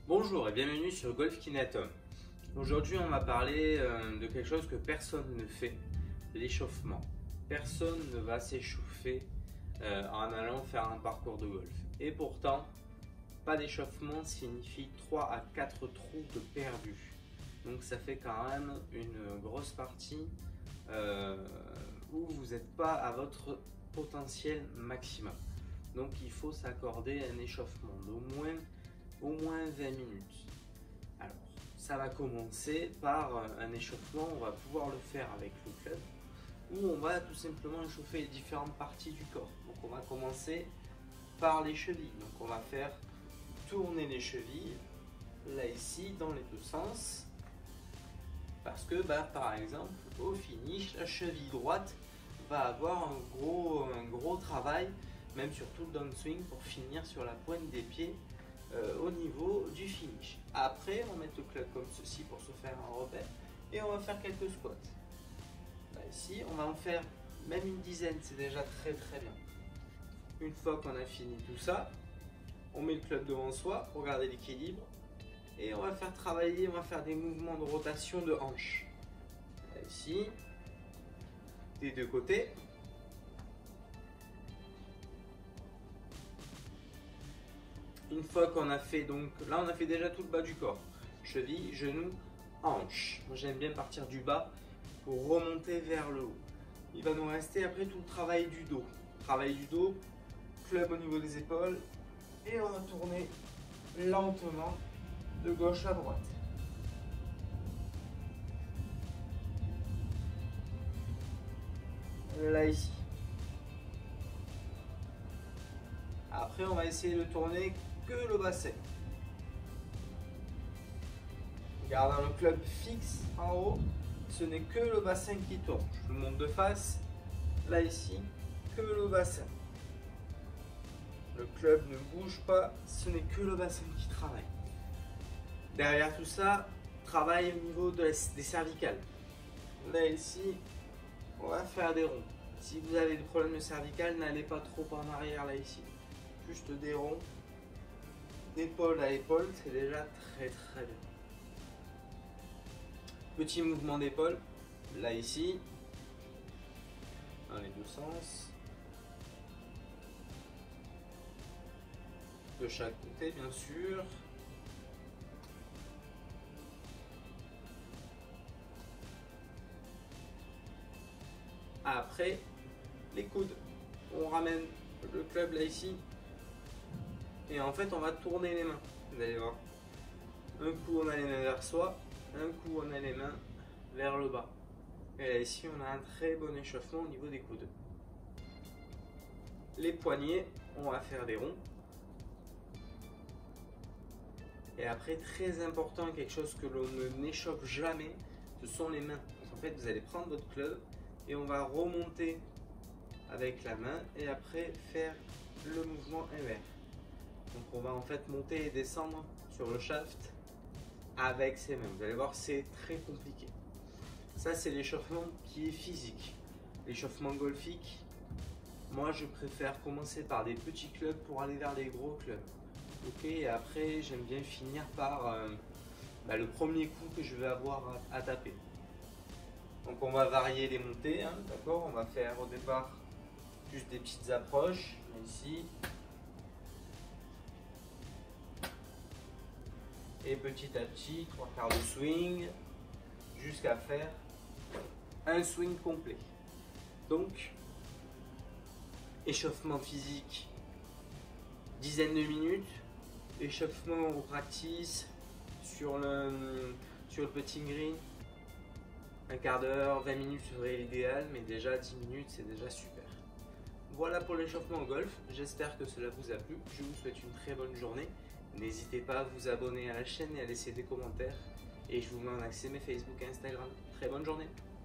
Bonjour et bienvenue sur Golf Kinetum. Aujourd'hui on va parler de quelque chose que personne ne fait, l'échauffement. Personne ne va s'échauffer en allant faire un parcours de golf. Et pourtant, pas d'échauffement signifie 3 à 4 trous de perdu. Donc ça fait quand même une grosse partie où vous n'êtes pas à votre potentiel maximum. Donc il faut s'accorder un échauffement d'au moins 20 minutes. Alors, ça va commencer par un échauffement, on va pouvoir le faire avec le club, où on va tout simplement échauffer les différentes parties du corps. Donc on va commencer par les chevilles. Donc on va faire tourner les chevilles, là ici, dans les deux sens. Parce que, par exemple, au finish, la cheville droite va avoir un gros travail, même sur tout le downswing, pour finir sur la pointe des pieds au niveau du finish. Après, on met le club comme ceci pour se faire un repère et on va faire quelques squats. Là, ici, on va en faire même une dizaine, c'est déjà très bien. Une fois qu'on a fini tout ça, on met le club devant soi pour garder l'équilibre et on va faire travailler, on va faire des mouvements de rotation de hanche. Là, ici, des deux côtés. Une fois qu'on a fait, donc là on a fait déjà tout le bas du corps, cheville, genou, hanche. Moi j'aime bien partir du bas pour remonter vers le haut. Il va nous rester après tout le travail du dos. Travail du dos, club au niveau des épaules et on va tourner lentement de gauche à droite. Là ici. Après on va essayer de tourner que le bassin. Gardant le club fixe en haut, ce n'est que le bassin qui tourne. Je vous montre de face, là ici, que le bassin. Le club ne bouge pas, ce n'est que le bassin qui travaille. Derrière tout ça, travail au niveau des cervicales. Là ici, on va faire des ronds. Si vous avez des problèmes de cervicales, n'allez pas trop en arrière là ici. Juste des ronds. D'épaule à épaule, c'est déjà très bien. Petit mouvement d'épaule, là ici, dans les deux sens. De chaque côté, bien sûr. Après, les coudes. On ramène le club là ici. Et en fait, on va tourner les mains. Vous allez voir. Un coup, on a les mains vers soi. Un coup, on a les mains vers le bas. Et là, ici, on a un très bon échauffement au niveau des coudes. Les poignets, on va faire des ronds. Et après, très important, quelque chose que l'on n'échauffe jamais, ce sont les mains. Donc, en fait, vous allez prendre votre club et on va remonter avec la main et après faire le mouvement inverse. Donc on va en fait monter et descendre sur le shaft avec ses mains. Vous allez voir, c'est très compliqué. Ça, c'est l'échauffement qui est physique. L'échauffement golfique, moi je préfère commencer par des petits clubs pour aller vers des gros clubs. Ok, et après j'aime bien finir par le premier coup que je vais avoir à taper. Donc on va varier les montées, hein, d'accord. On va faire au départ juste des petites approches, ici. Et petit à petit, 3/4 de swing, jusqu'à faire un swing complet. Donc, échauffement physique, dizaine de minutes, échauffement au practice sur le putting green, un quart d'heure, 20 minutes serait l'idéal, mais déjà 10 minutes c'est déjà super. Voilà pour l'échauffement au golf, j'espère que cela vous a plu, je vous souhaite une très bonne journée. N'hésitez pas à vous abonner à la chaîne et à laisser des commentaires. Et je vous mets en accès mes Facebook et Instagram. Très bonne journée.